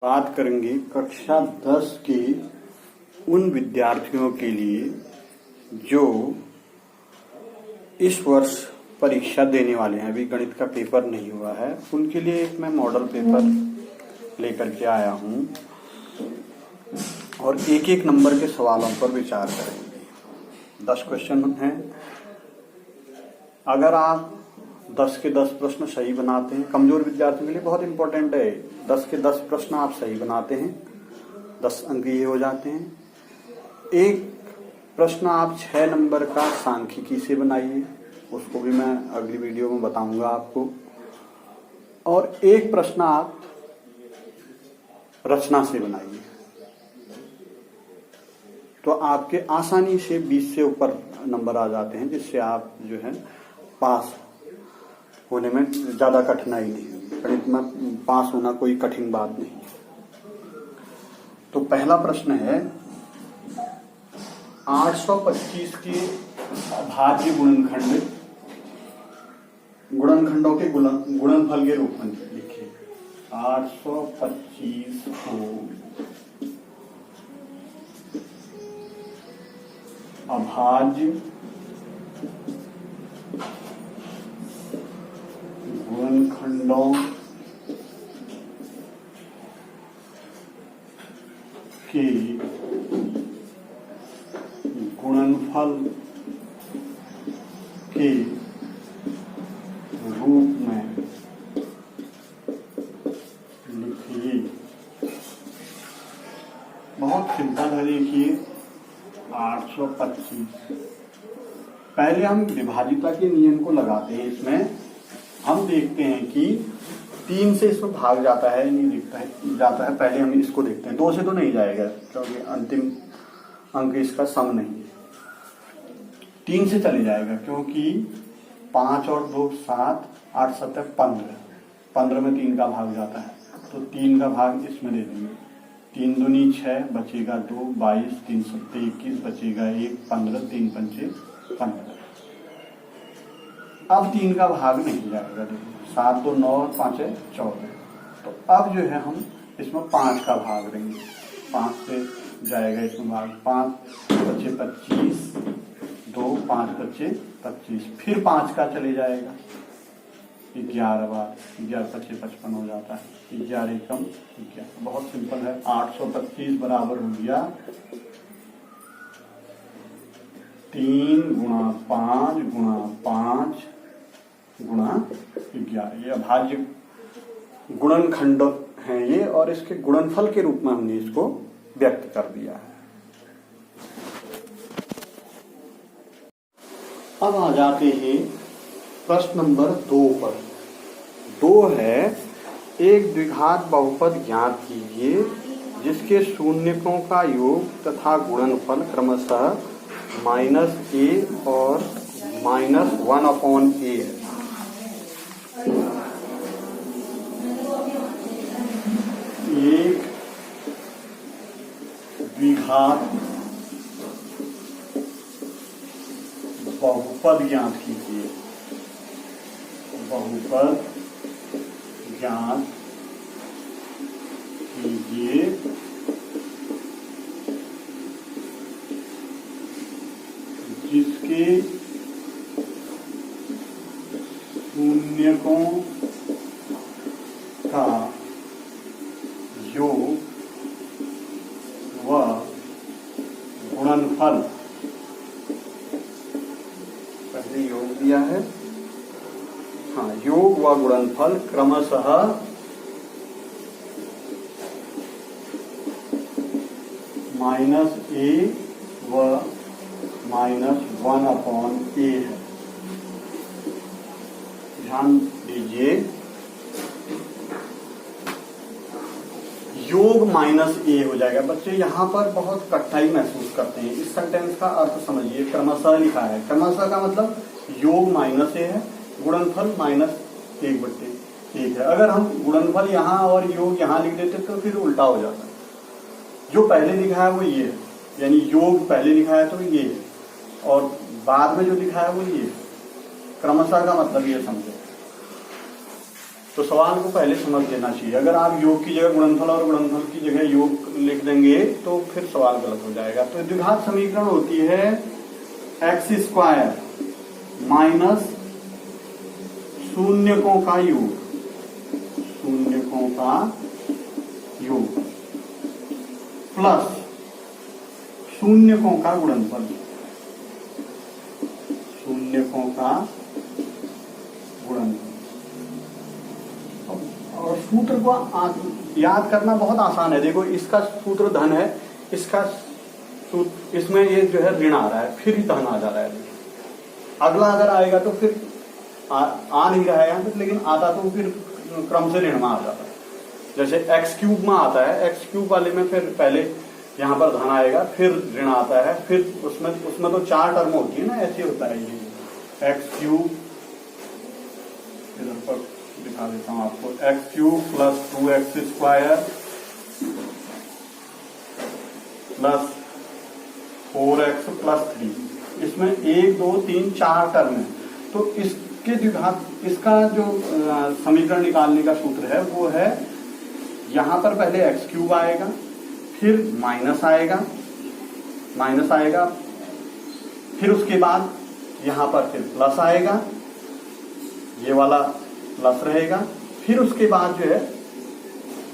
बात करेंगे कक्षा 10 के उन विद्यार्थियों के लिए जो इस वर्ष परीक्षा देने वाले हैं। अभी गणित का पेपर नहीं हुआ है, उनके लिए एक मैं मॉडल पेपर लेकर के आया हूं और एक एक नंबर के सवालों पर विचार करेंगे। 10 क्वेश्चन हैं। अगर आप 10 के 10 प्रश्न सही बनाते हैं, कमजोर विद्यार्थियों के लिए बहुत इंपॉर्टेंट है। 10 के 10 प्रश्न आप सही बनाते हैं, 10 अंक ये हो जाते हैं। एक प्रश्न आप 6 नंबर का सांख्यिकी से बनाइए, उसको भी मैं अगली वीडियो में बताऊंगा आपको। और एक प्रश्न आप रचना से बनाइए, तो आपके आसानी से 20 से ऊपर नंबर आ जाते हैं, जिससे आप जो है पास होने में ज्यादा कठिनाई नहीं होगी। गणित में पास होना कोई कठिन बात नहीं है। तो पहला प्रश्न है 825 के अभाज्य गुणनखंडों के गुणनफल के रूप में लिखिए। 825 को अभाज्य गुणनखंडों के गुणनफल के रूप में लिखिए। बहुत सिंपल है, देखिए 825। पहले हम विभाजिता के नियम को लगाते हैं। इसमें हम देखते हैं कि 3 से इसमें भाग जाता है, नहीं दिखता है, जाता है। पहले हम इसको देखते हैं। 2 से तो नहीं जाएगा क्योंकि अंतिम अंक इसका सम नहीं है। 3 से चले जाएगा क्योंकि 5 और 2 7, 8 7 15, 15 में 3 का भाग जाता है, तो 3 का भाग इसमें दे देंगे। 3 दूनी 6, बचेगा 2, 22, 3 सत्ते 21, बचेगा 1, 15, 3 पंचे 15। अब 3 का भाग नहीं जाएगा, देखो 7 2 9 और 5 है 14। तो अब जो है हम इसमें 5 का भाग देंगे। 5 से जाएगा इसमें भाग, 5 बचे 25, 2 5 बचे 25, फिर 5 का चले जाएगा 11 बार, 11 बचे 55 हो जाता है। 11 कम 11। बहुत सिंपल है। 825 बराबर हो गया 3 गुणा 5 गुणा 5 गुणा 11। ये अभाज्य गुणनखंड है ये, और इसके गुणनफल के रूप में हमने इसको व्यक्त कर दिया है। अब आ जाते हैं प्रश्न नंबर 2 पर। 2 है, एक द्विघात बहुपद ज्ञात कीजिए जिसके शून्यकों का योग तथा गुणनफल क्रमशः -a और -1/a है। एक द्विघात बहुपद ज्ञात कीजिए। बहुपद ज्ञात कीजिए जिसके शून्यकों का योग व गुणनफल, पहले योग दिया है, हाँ, योग व गुणनफल क्रमशः -a व -1/a है। ध्यान दीजिए, योग -a हो जाएगा। बच्चे यहाँ पर बहुत कठिनाई महसूस करते हैं। इस सेंटेंस का अर्थ समझिए। क्रमशः लिखा है, क्रमशः का मतलब योग -a है, गुणनफल -1/1 है। अगर हम गुणनफल यहाँ और योग यहाँ लिख देते तो फिर उल्टा हो जाता है। जो पहले लिखा है वो ये है, यानी योग पहले लिखा है तो ये है, और बाद में जो लिखा है वो ये। क्रमशः का मतलब ये समझो। तो सवाल को पहले समझ लेना चाहिए। अगर आप योग की जगह गुणनफल और गुणनफल की जगह योग लिख देंगे तो फिर सवाल गलत हो जाएगा। तो द्विघात समीकरण होती है एक्स स्क्वायर माइनस शून्यकों का योग, शून्यकों का योग प्लस शून्यकों का गुणनफल, शून्यकों का गुणनफल। और सूत्र को याद करना बहुत आसान है। देखो इसका सूत्र धन है, इसका सूत्र, इसमें ये जो है ऋण आ रहा है, फिर ही धन आ जा रहा है। अगला अगर आएगा तो फिर आ नहीं रहा है यहाँ पे, लेकिन आता तो फिर क्रम से ऋण में आ जाता है। जैसे एक्स क्यूब में आता है, एक्स क्यूब वाले में फिर पहले यहाँ पर धन आएगा, फिर ऋण आता है, फिर उसमें तो 4 टर्म होती है ना, ऐसे होता है ये एक्स क्यूब। इधर पर दिखा देता हूँ आपको, x cube plus 2x square plus 4x plus 3। इसमें 1 2 3 4 टर्म है। तो इसके द्विघात, इसका जो समीकरण निकालने का सूत्र है वो है, यहां पर पहले एक्स क्यूब आएगा, फिर माइनस आएगा, फिर उसके बाद यहां पर फिर प्लस आएगा, ये वाला प्लस रहेगा, फिर उसके बाद जो है,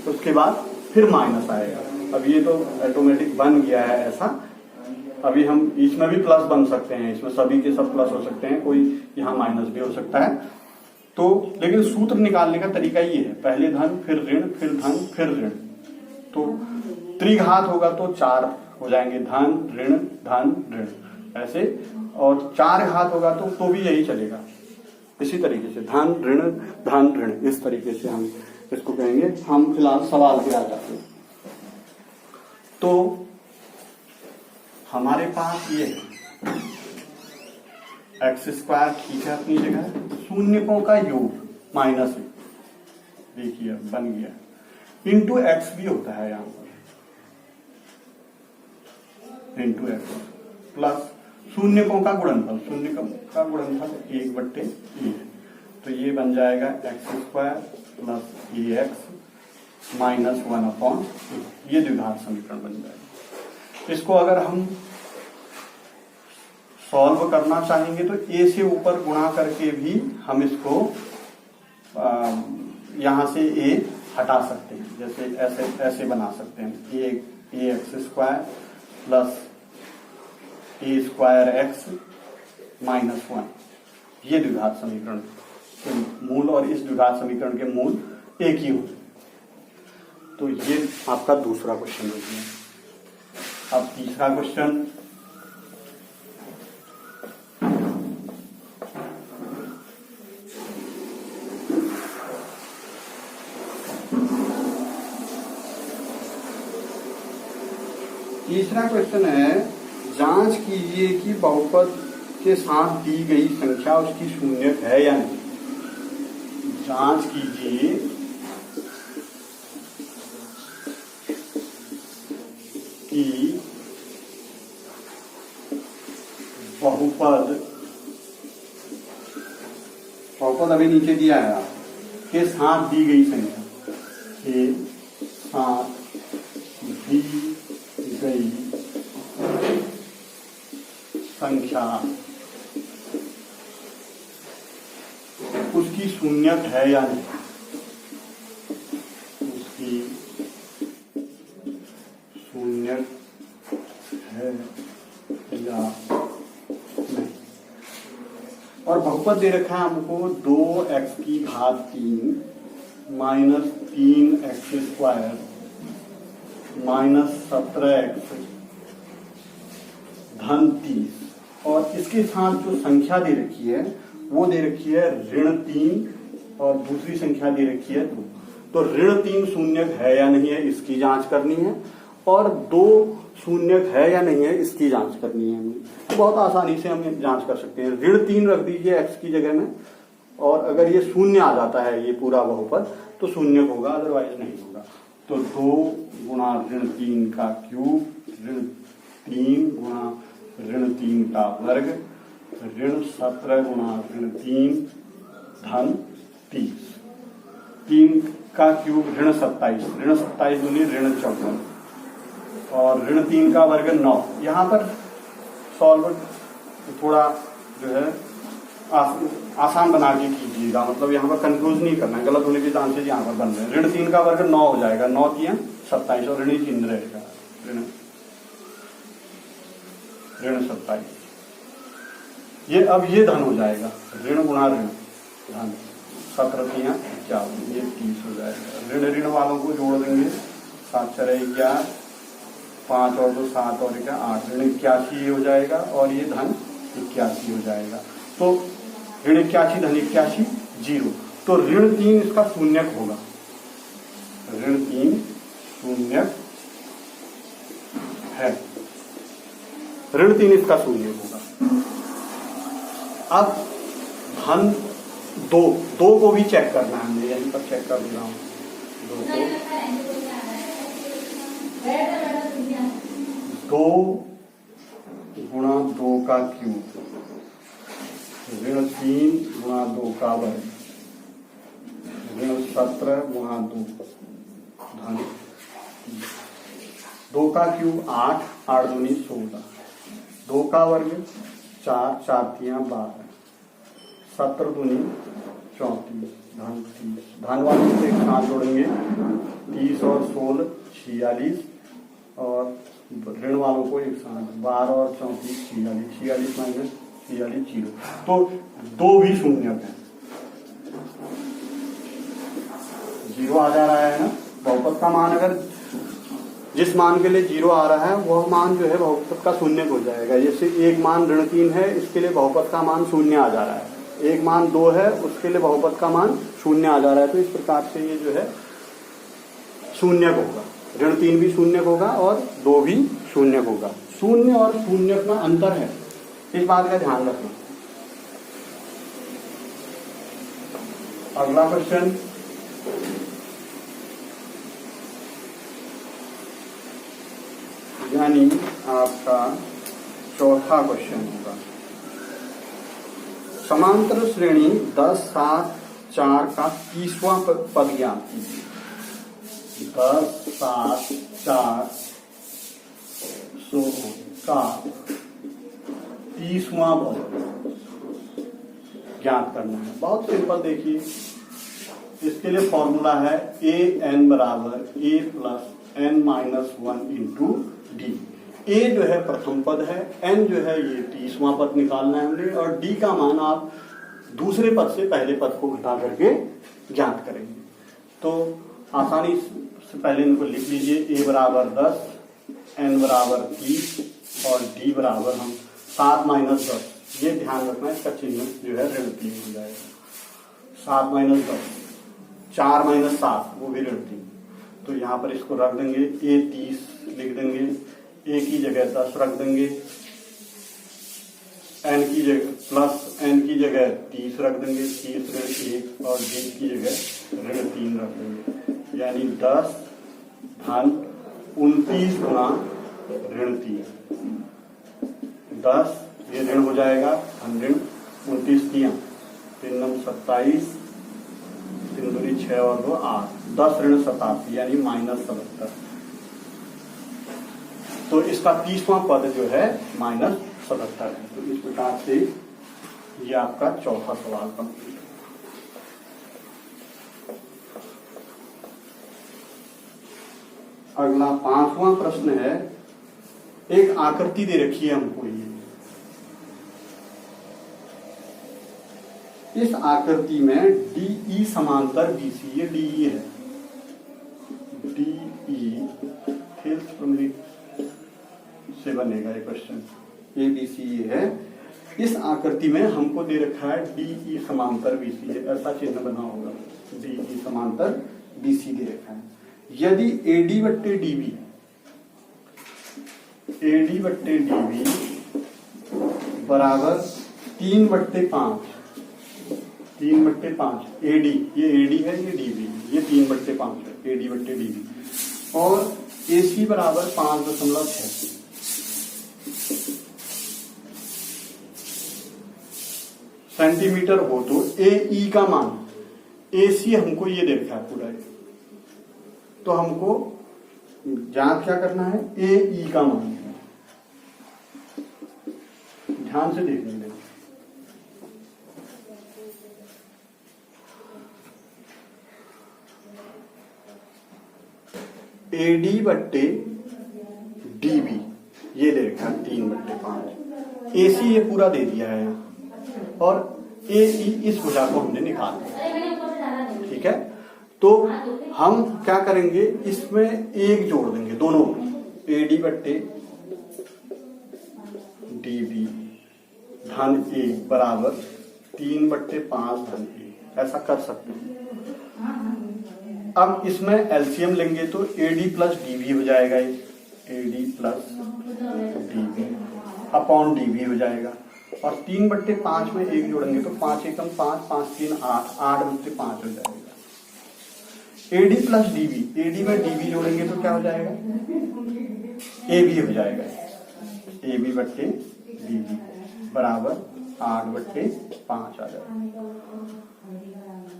उसके बाद फिर माइनस आएगा। अब ये तो ऑटोमेटिक बन गया है ऐसा। अभी हम इसमें भी प्लस बन सकते हैं, इसमें सभी के सब प्लस हो सकते हैं, कोई यहाँ माइनस भी हो सकता है। तो लेकिन सूत्र निकालने का तरीका ये है, पहले धन फिर ऋण फिर धन फिर ऋण। तो त्रिघात होगा तो 4 हो जाएंगे, धन ऋण धन ऋण ऐसे। और 4 घात होगा तो भी यही चलेगा, इसी तरीके से धन ऋण इस तरीके से हम इसको कहेंगे। हम फिलहाल सवाल पे आ जाते हैं। तो हमारे पास ये है एक्स स्क्वायर, ठीक है अपनी जगह, शून्यकों का योग माइनस, देखिए बन गया, इंटू एक्स भी होता है यहां पर, इंटू एक्स प्लस शून्यकों का गुणनफल, शून्यकों का गुणनफल 1/a। तो ये बन जाएगा एक्स स्क्वायर प्लस ए एक्स माइनस 1/a। ये द्विघात समीकरण बन जाएगा। इसको अगर हम सॉल्व करना चाहेंगे तो ए से ऊपर गुणा करके भी हम इसको यहां से ए हटा सकते हैं, जैसे ऐसे बना सकते हैं, ए एक्स स्क्वायर प्लस ए स्क्वायर एक्स माइनस 1। ये द्विघात समीकरण के मूल और इस द्विघात समीकरण के मूल एक ही होते हैं। तो ये आपका दूसरा क्वेश्चन हो गया। अब तीसरा क्वेश्चन, तीसरा क्वेश्चन है, जांच कीजिए कि बहुपद के साथ दी गई संख्या उसकी शून्य है या नहीं। जांच कीजिए कि बहुपद अभी नीचे दिया है के साथ दी गई संख्या, के साथ दी गई संख्या उसकी शून्यक है या नहीं, उसकी शून्यक है या नहीं। और बहुपद दे रखा है हमको 2x की घात 3 minus 3x square minus 17x धन 30। और इसके साथ जो संख्या दे रखी है वो दे रखी है ऋण 3 और दूसरी संख्या दे रखी है 2। तो ऋण 3 शून्यक है या नहीं है इसकी जांच करनी है, और 2 शून्यक है या नहीं है इसकी जांच करनी है। तो बहुत आसानी से हम जांच कर सकते हैं। ऋण 3 रख दीजिए x की जगह में, और अगर ये शून्य आ जाता है ये पूरा बहुपद तो शून्यक होगा, अदरवाइज नहीं होगा। तो 2 गुणा ऋण 3 का क्यूब, ऋण 3 गुणा ऋण 3 का वर्ग, ऋण 17 गुणा ऋण 3 धन 30। 3 का क्यूब ऋण 27, ऋण 27 दूनी ऋण 54 और ऋण 3 का वर्ग 9। यहाँ पर सॉल्व थोड़ा जो है आसान बना के कीजिएगा, मतलब यहाँ पर कंफ्यूज नहीं करना है, गलत होने के चांसेस यहाँ पर बन रहे हैं। ऋण 3 का वर्ग 9 हो जाएगा, 9 3 27 और ऋण चिन्ह रहेगा ऋण 27। ये अब ये धन हो जाएगा, ऋण गुणा ऋण धन 17 3 51, ये 30 हो जाएगा। ऋण ऋण वालों को जोड़ देंगे, 7 4 11, 5 और 2 7 और 1 8, ऋण 81 हो जाएगा और ये धन 81 हो जाएगा। तो ऋण 81 धन 81 0, तो ऋण 3 इसका शून्यक होगा, ऋण 3 शून्यक है, ऋण 3 इसका शून्यक होगा। अब धन 2 को भी चेक करना है, हमने यहीं पर चेक कर दिया हूं 2 गुणा 2 का क्यूब ऋण 3 गुणा 2 का वर्ग ऋण 17 गुणा 2 धन 2 का क्यूब 8 8 दूनी 16, 2 का वर्ग 4 4 3 12, 17 दूनी 34 धन 30, धन वाले से एक साथ जोड़ेंगे 30 और 16 46 और ऋण वालों को एक साथ 12 और 34 46, 46 माइनस 46 0, तो 2 भी शून्यक है, 0 आ जा रहा है ना। बहुपद का मान अगर जिस मान के लिए 0 आ रहा है वह मान जो है बहुपद का शून्यक हो जाएगा। जैसे एक मान ऋण 3 है, इसके लिए बहुपद का मान 0 आ जा रहा है, एक मान 2 है उसके लिए बहुपद का मान 0 आ जा रहा है, तो इस प्रकार से ये जो है शून्यक होगा, ऋण 3 भी शून्यक होगा और 2 भी शून्यक होगा। शून्य और शून्यक में अंतर है, इस बात का ध्यान रखना। अगला क्वेश्चन, यानी आपका चौथा क्वेश्चन होगा। समांतर श्रेणी 10 7 4 का 30वां पद ज्ञात कीजिए। 10 7 4 का 30वां पद ज्ञात करना है। बहुत सिंपल, देखिए इसके लिए फॉर्मूला है ए एन बराबर a plus n minus 1 into d. A जो है प्रथम पद है, एन जो है ये 30वां पद निकालना है हमने, और डी का मान आप दूसरे पद से पहले पद को घटा करके ज्ञात करेंगे। तो आसानी से पहले इनको लिख लीजिए, ए बराबर 10, एन बराबर 30 और डी बराबर हम 7 माइनस 10। ये ध्यान रखना, इसका चिन्ह जो है ऋण 3 हो जाएगा। 7 माइनस 10, 4 माइनस 7 वो भी ऋण 3। तो यहाँ पर इसको रख देंगे, ए 30 लिख देंगे, ए की जगह 10 रख देंगे, एन की जगह प्लस एन की जगह 30 रख देंगे, 30 ऋण 1 और डी की जगह ऋण 3 रख देंगे, यानी 10 धन 29 गुणा ऋण 3। 10 ये ऋण हो जाएगा, धन ऋण 29 3 3 27 3 दूनी 6 और 2 8, 10 ऋण 87 यानी माइनस 77। तो इसका 30वां पद जो है माइनस 77 है। तो इस प्रकार से ये आपका चौथा सवाल कंप्लीट। अगला 5वां प्रश्न है, एक आकृति दे रखी है हमको, इस आकृति में डीई समांतर बीसी, ये डीई है, डीई से बनेगा ये क्वेश्चन, ए बी सी ये है। इस आकृति में हमको दे रखा है डीई समांतर बीसी, ऐसा चिन्ह बना होगा, डीई समांतर बीसी दे रखा है। यदि एडी बट्टे डीबी, एडी बट्टे डीबी बराबर 3/5, 3/5, एडी ये एडी है, ये डीबी, ये 3/5 है, एडी बट्टे डीबी, और एसी बराबर 5.86 सेंटीमीटर हो, तो ए ई का मान, AC हमको ये दे रखा है पूरा, तो हमको जांच क्या करना है, AE का मान। ध्यान से देखने में, AD बट्टे DB ये ले रखा है 3/5। AC ये पूरा दे दिया है और AE इस भुजा को हमने निकाल दिया। ठीक है, तो हम क्या करेंगे, इसमें एक जोड़ देंगे दोनों, AD बट्टे DB धन 1 बराबर 3/5 धन 1, ऐसा कर सकते हैं। अब इसमें एलसीएम लेंगे तो AD प्लस DB हो जाएगा, AD plus DB upon DB हो जाएगा, और 3/5 में एक जोड़ेंगे तो 5 एकम 5, 5 3 8, 8/5 हो जाएगा। AD प्लस DB, AD में DB जोड़ेंगे तो क्या हो जाएगा, AB हो जाएगा, AB बट्टे DB बराबर 8/5 आ जाएगा।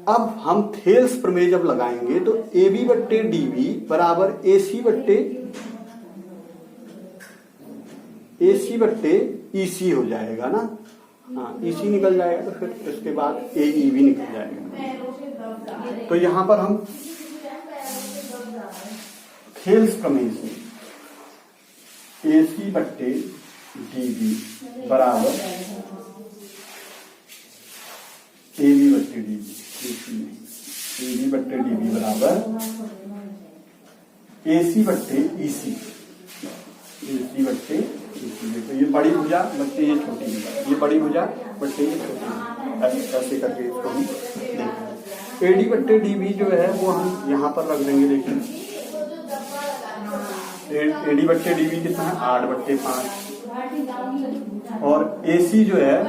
अब हम थेल्स प्रमेय जब लगाएंगे तो AB बट्टे DB बराबर AC बट्टे EC हो जाएगा ना। हाँ, EC निकल जाएगा तो फिर इसके बाद AE भी निकल जाएगा। तो यहां पर हम थेल्स प्रमेय से AC बट्टे DB बराबर AB बट्टे DB, AB बट्टे DB बराबर AC बट्टे EC, AC बट्टे EC। देखो ये बड़ी भुजा बट्टे ये छोटी भुजा, ये बड़ी भुजा बट्टे ये छोटी भुजा, ऐसे करके इसको हम देखें। AD बट्टे DB जो है वो हम यहाँ पर रख देंगे। देखिए AD बट्टे DB कितना है, 8/5, और AC जो है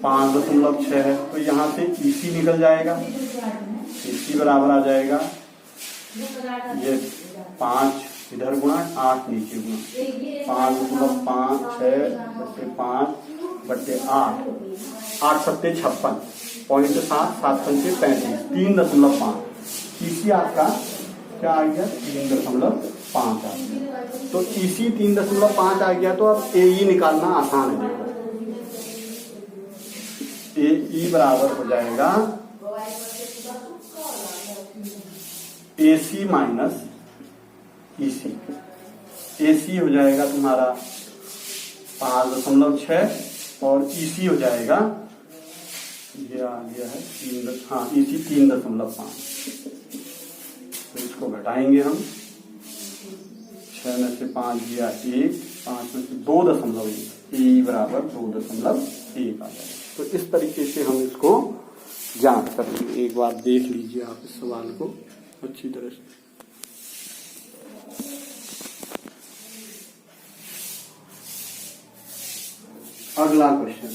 5.6 है, तो यहाँ से EC निकल जाएगा, EC बराबर आ जाएगा ये 5 इधर गुणा 8 नीचे गुणा 5.5 6/5/8, 8 सत्ते 56, 0.7 7 पंचे 35, 3.5। EC आपका क्या आ गया, 3.5 आ गया। तो EC 3.5 आ गया, तो अब AE निकालना आसान है। देखो AE बराबर हो जाएगा AC माइनस EC। AC हो जाएगा तुम्हारा 5.6 और EC हो जाएगा, ये आ गया है 3, हाँ EC 3.5। तो इसको घटाएंगे हम, 6 में से 5 गया 1, 5 में से 2.1, AE बराबर 2.1 आ जाएगा। तो इस तरीके से हम इसको जांच करेंगे। एक बार देख लीजिए आप इस सवाल को अच्छी तरह से। अगला क्वेश्चन,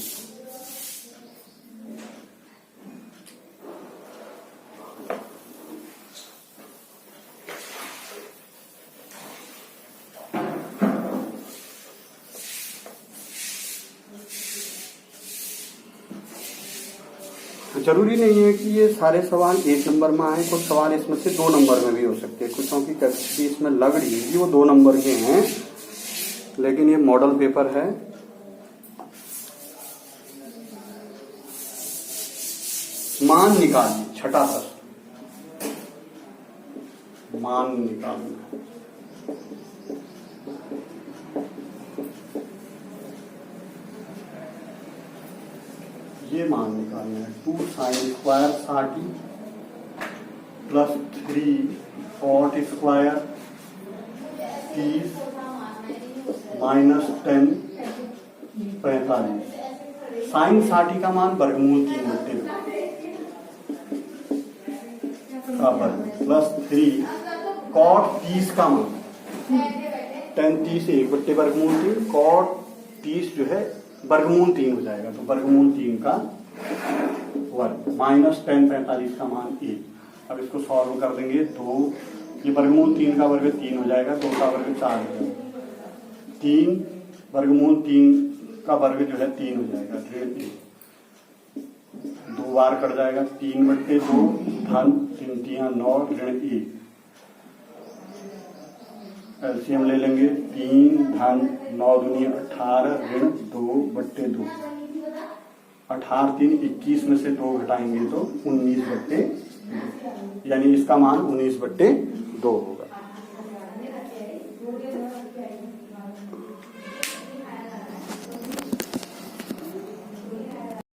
जरूरी नहीं है कि ये सारे सवाल 1 नंबर में आए, कुछ सवाल इसमें से 2 नंबर में भी हो सकते हैं। कुछ की कैपेसिटी इसमें लग रही है वो 2 नंबर के हैं, लेकिन ये मॉडल पेपर है। मान निकालिए, छठा प्रश्न, मान निकालना। ये मान निकालना है, 2 sin square 60 plus 3 cot square 30 minus 10 45। Sine 60 का मान वर्गमूल 3 का वर्ग प्लस 3 cot 30 का मान 10 30 1 वर्गमूल 3, cot 30 जो है वर्गमूल 3 हो जाएगा, तो वर्गमूल 3 का वर्ग माइनस 10 45 का मान 1। अब इसको सॉल्व कर देंगे, 2 ये वर्गमूल 3 का वर्ग 3 हो जाएगा, 2 का वर्ग 4 हो जाएगा, 3 वर्गमूल 3 का वर्ग जो है 3 हो जाएगा, 1 दो बार कट जाएगा, 3/2 धन 3 तिया 9 ऋण 1। एलसीएम ले लेंगे, 3 धन 9 दूनी 18 ऋण 2/2। 18 3 21 में से 2 घटाएंगे तो 19/2, यानी इसका मान 19/2 होगा।